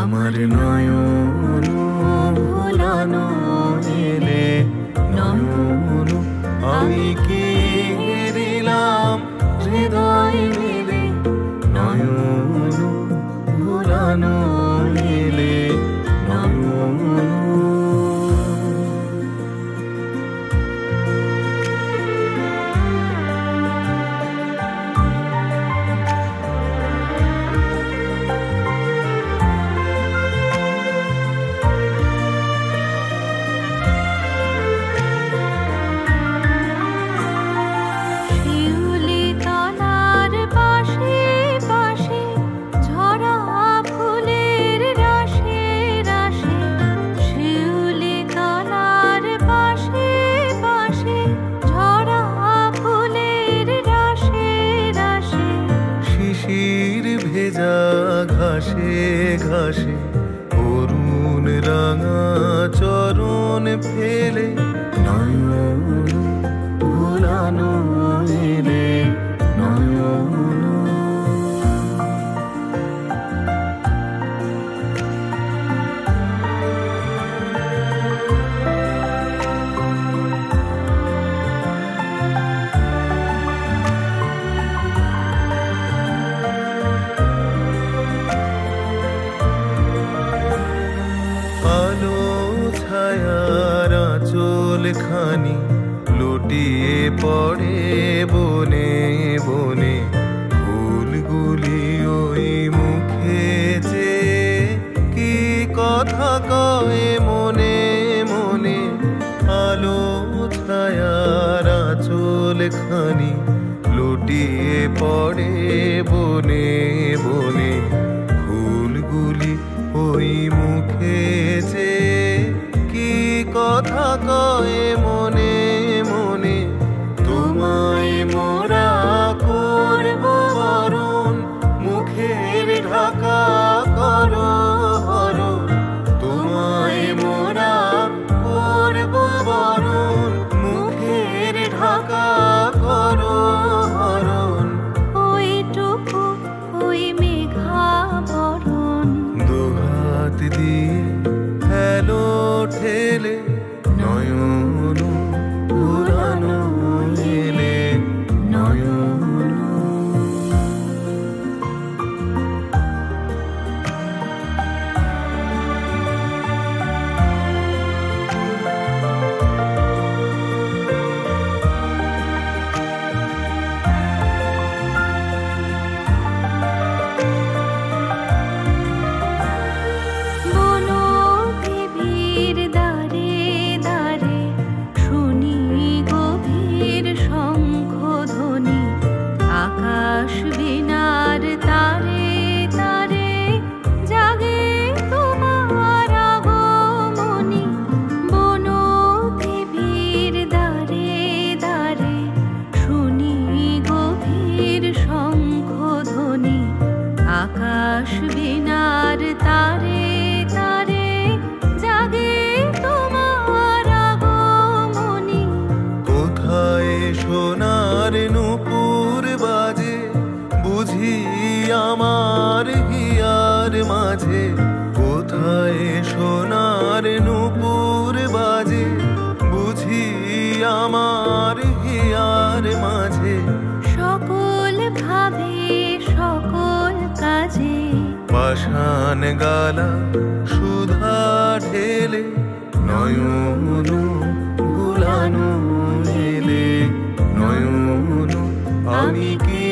আমার নয়ন ভোলানো এলে নয়ন আমি কেড়িলাম হৃদয় মেলে নয়ন ভোলানো এলে নয়ন ঘাসে ঘাসে অরুণ রাঙা চরণ ফেলে নয়ন ভোলানো এলে নয়ন খানি লুটিয়ে পড়ে বনে বনে ফুলগুলি ওই মুখে যে কি কথা কয়ে মনে মনে আলো ছায়ার আঁচল খানি লুটিয়ে পড়ে বনে বনে ফুলগুলি ওই মুখে যে কথা কয়ে মনে মনে তোমায় মোরা করব বরণ মুখের ঢাকা করো হরণ তোমায় মোরা করব বরণ মুখের ঢাকা করো হরণ ওইটুকু ওই মেঘা বরণ দুহাত দিয়ে হেলো ঠেলে নয়ন ভোলানো এলে নয়ন আকাশ বিনার তারে তারে জাগে তোমার আগমনী কোথায় সোনার নূপুর বাজে বুঝি আমার হিয়ার মাঝে কোথায় সোনার নূপুর বাজে বুঝি আমার হিয়ার মাঝে সকল ভাবে সকল কাজে পাষাণ গালা সুধা ঢেলে নয়ন ভোলানো এলে নয়ন আমি কি